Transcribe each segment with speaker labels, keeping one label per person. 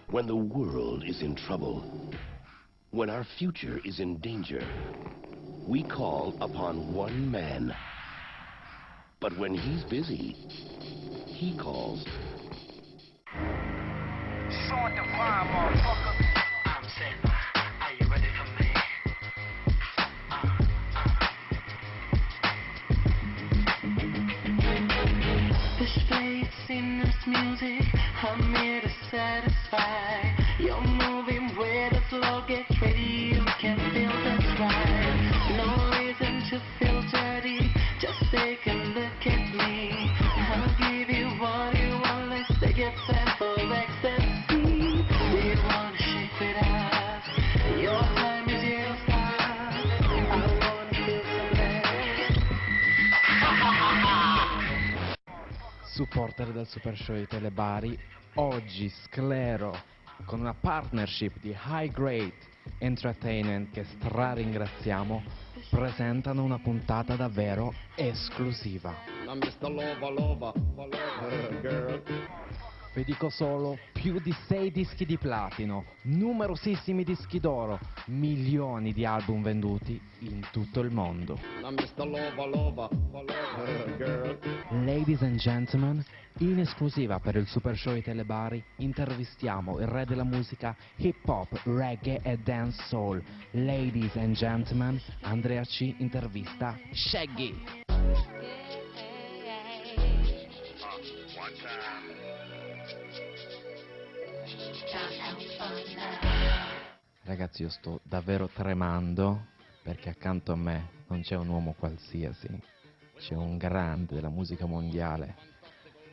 Speaker 1: When the world is in trouble, when our future is in danger, we call upon one man. But when he's busy, he calls.
Speaker 2: Short the fire, motherfucker. I'm set. Are you ready for me? This fades in this music. I'm here to satisfy. You're moving with the flow. Get ready, you can feel this ride. No reason to feel dirty. Just take a look at me. I'll give you what you want. Let's take it for ecstasy. Do you wanna shake with us? Your time is your time. I wanna feel some
Speaker 3: Supporter del Super Show di Telebari, oggi Sclero con una partnership di High Grade Entertainment che ringraziamo, presentano una puntata davvero esclusiva. Vi dico solo, più di 6 dischi di platino, numerosissimi dischi d'oro, milioni di album venduti in tutto il mondo. Ladies and gentlemen, in esclusiva per il Super Show di Telebari intervistiamo il re della musica hip hop, reggae e dance soul. Ladies and gentlemen, Andrea C intervista Shaggy. Ragazzi, io sto davvero tremando perché accanto a me non c'è un uomo qualsiasi, c'è un grande della musica mondiale.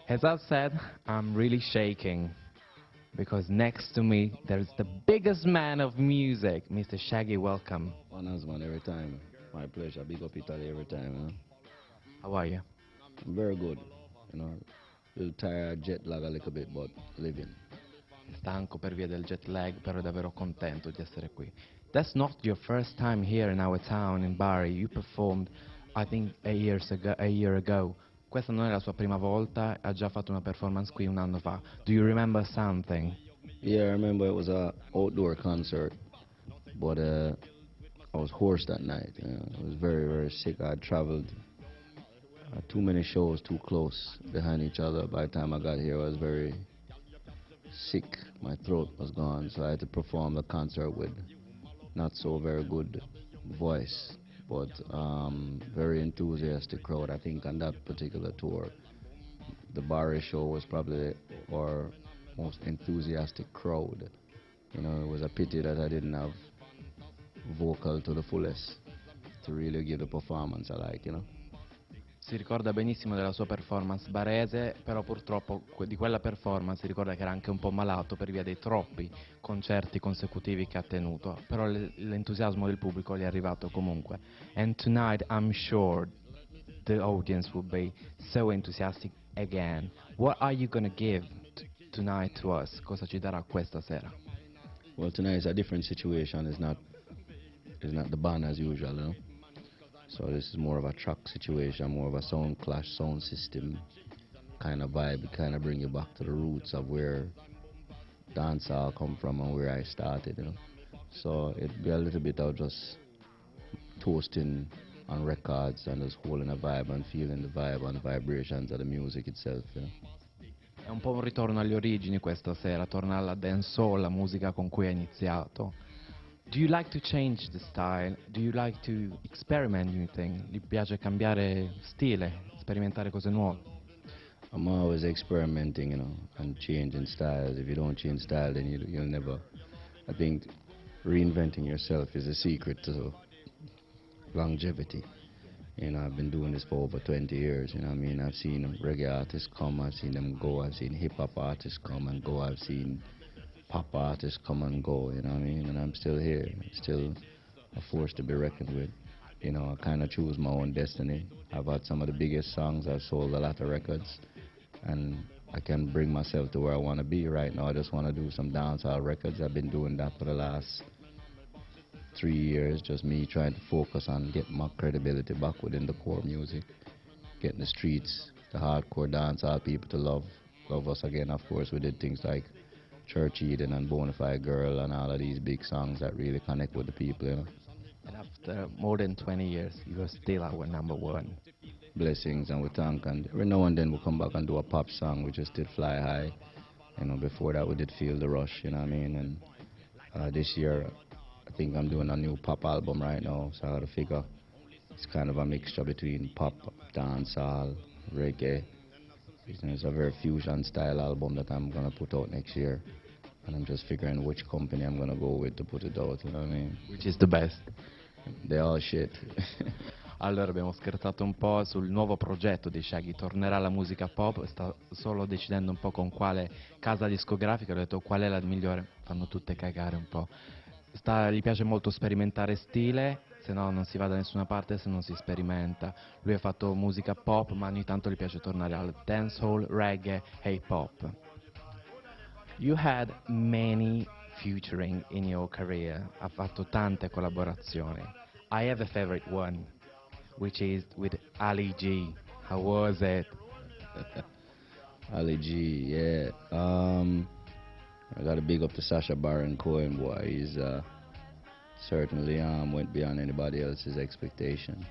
Speaker 3: As I've said, I'm really shaking because next to me there's the biggest man of music, Mr. Shaggy. Welcome.
Speaker 4: Honors, man, every time. My pleasure. Big up Italy every time, you know.
Speaker 3: How are you?
Speaker 4: I'm very good, you know. Little tired, jet lag a little bit, but living.
Speaker 3: Stanco per via del jet lag, però davvero contento di essere qui. That's not your first time here in our town in Bari. You performed, I think, a year ago. Questa non è la sua prima volta, ha già fatto una performance qui un anno fa. Do you remember something?
Speaker 4: Yeah, I remember it was a outdoor concert, but I was hoarse that night. You know. I was very, very sick. I traveled too many shows too close behind each other. By the time I got here, I was very sick. My throat was gone, so I had to perform the concert with not so very good voice, but very enthusiastic crowd. I think on that particular tour, the Bari show was probably our most enthusiastic crowd. You know, it was a pity that I didn't have vocal to the fullest to really give the performance I like, you know.
Speaker 3: Si ricorda benissimo della sua performance barese, però purtroppo di quella performance si ricorda che era anche un po' malato per via dei troppi concerti consecutivi che ha tenuto, però l'entusiasmo del pubblico gli è arrivato comunque. And tonight I'm sure the audience will be so enthusiastic again. What are you gonna give tonight to us? Cosa ci darà questa sera?
Speaker 4: Well, tonight is a different situation. It's not the band as usual, you know. So this is more of a track situation, more of a sound clash, sound system kind of vibe. It kind of bring you back to the roots of where dancehall come from and where I started, you know. So it'd be a little bit of just toasting on records and just holding a vibe and feeling the vibe and the vibrations of the music itself, you know.
Speaker 3: È un po' un ritorno alle origini questa sera, torna alla dancehall, la musica con cui ha iniziato. Do you like to change the style? Do you like to experiment new things? Gli piace cambiare stile, sperimentare cose nuove?
Speaker 4: I'm always experimenting, you know, and changing styles. If you don't change style, then you'll never. I think reinventing yourself is a secret to longevity. You know, I've been doing this for over 20 years, you know what I mean? I've seen reggae artists come, I've seen them go, I've seen hip-hop artists come and go, I've seen pop artists come and go, you know what I mean? And I'm still here, still a force to be reckoned with. You know, I kind of choose my own destiny. I've had some of the biggest songs, I've sold a lot of records, and I can bring myself to where I want to be right now. I just want to do some dancehall records. I've been doing that for the last 3 years, just me trying to focus on getting my credibility back within the core music, getting the streets, the hardcore dancehall people to love us again. Of course, we did things like Church Eden and Bonafide Girl and all of these big songs that really connect with the people, you know.
Speaker 3: And after more than 20 years, you are still our number one.
Speaker 4: Blessings, and we thank, and every now and then we come back and do a pop song. We just did Fly High, you know. Before that we did Feel the Rush, you know what I mean. And this year I think I'm doing a new pop album right now, so I gotta figure it's kind of a mixture between pop, dancehall, reggae. It's a very fusion style album that I'm gonna put out next year, and I'm just figuring which company I'm gonna go with to put it out, you know what I mean.
Speaker 3: Which is the best.
Speaker 4: They all shit.
Speaker 3: Allora abbiamo scherzato un po' sul nuovo progetto di Shaggy, tornerà alla musica pop, sta solo decidendo un po' con quale casa discografica, ho detto qual è la migliore, fanno tutte cagare un po'. Gli piace molto sperimentare stile, se no non si va da nessuna parte se non si sperimenta. Lui ha fatto musica pop, ma ogni tanto gli piace tornare al dancehall, reggae e hip hop. You had many featuring in your career, ha fatto tante collaborazioni. I have a favorite one, which is with Ali G. How was it?
Speaker 4: Ali G, yeah. I gotta big up to Sacha Baron Cohen, boy. He's certainly went beyond anybody else's expectation.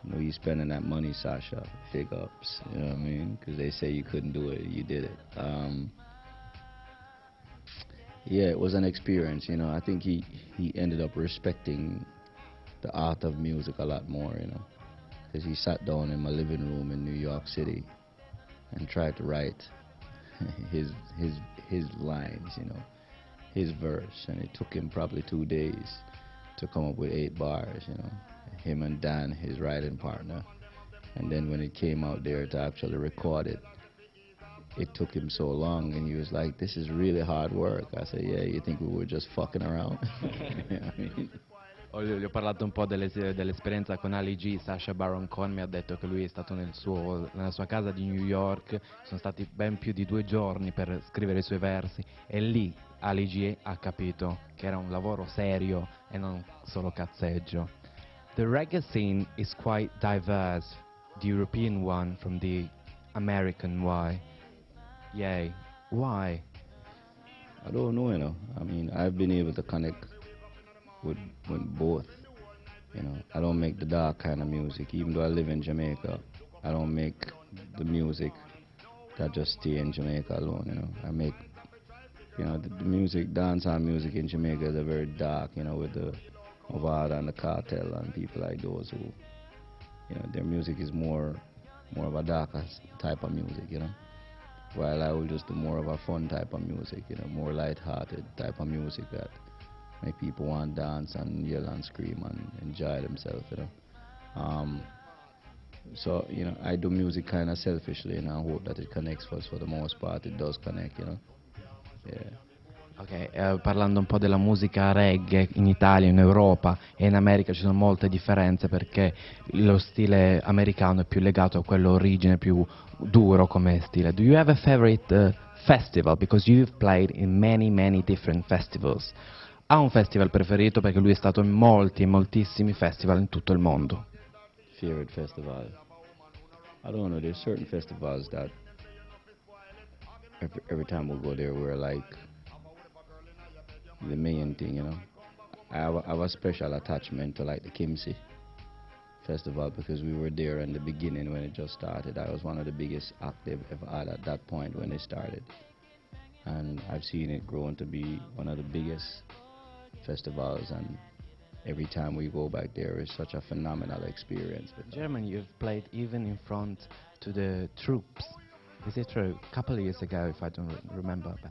Speaker 4: You know, he's spending that money, Sasha. Big ups, you know what I mean? Because they say you couldn't do it, you did it. Yeah, it was an experience, you know. I think he ended up respecting the art of music a lot more, you know. Because he sat down in my living room in New York City and tried to write his lines, you know, his verse, and it took him probably 2 days to come up with 8 bars, you know, him and Dan, his writing partner. And then when it came out there to actually record it, it took him so long, and he was like, this is really hard work. I said, yeah, you think we were just fucking around? You know what I mean?
Speaker 3: Gli ho parlato un po' dell'esperienza con Ali G. Sacha Baron Cohen mi ha detto che lui è stato nella sua casa di New York, sono stati ben più di 2 giorni per scrivere i suoi versi, e lì Ali G ha capito che era un lavoro serio e non solo cazzeggio. The reggae scene is quite diverse, the European one from the American one. Yay. Why?
Speaker 4: I don't know, you know. I mean, I've been able to connect with both, you know. I don't make the dark kind of music. Even though I live in Jamaica, I don't make the music that just stay in Jamaica alone, you know. I make, you know, the music, dancehall music in Jamaica is a very dark, you know, with the Ovada and the Cartel and people like those who, you know, their music is more of a darker type of music, you know. While I will just do more of a fun type of music, you know, more light-hearted type of music that make people want to dance and yell and scream and enjoy themselves, you know. So, you know, I do music kind of selfishly, and I hope that it connects for us. For the most part, it does connect, you know. Yeah.
Speaker 3: Ok, parlando un po' della musica reggae in Italia, in Europa e in America ci sono molte differenze perché lo stile americano è più legato a quello origine, più duro come stile. Do you have a favorite festival? Because you've played in many different festivals. Ha un festival preferito? Perché lui è stato in moltissimi festival in tutto il mondo.
Speaker 4: Favorite festival? I don't know, there's certain festivals that every time we go there we're like the main thing, you know. I have a special attachment to like the Kimsey festival because we were there in the beginning when it just started. I was one of the biggest acts they've ever had at that point when they started, and I've seen it grow to be one of the biggest festivals, and every time we go back there it's such a phenomenal experience.
Speaker 3: In Germany you've played even in front to the troops. Is it true? A couple of years ago, if I don't remember bad.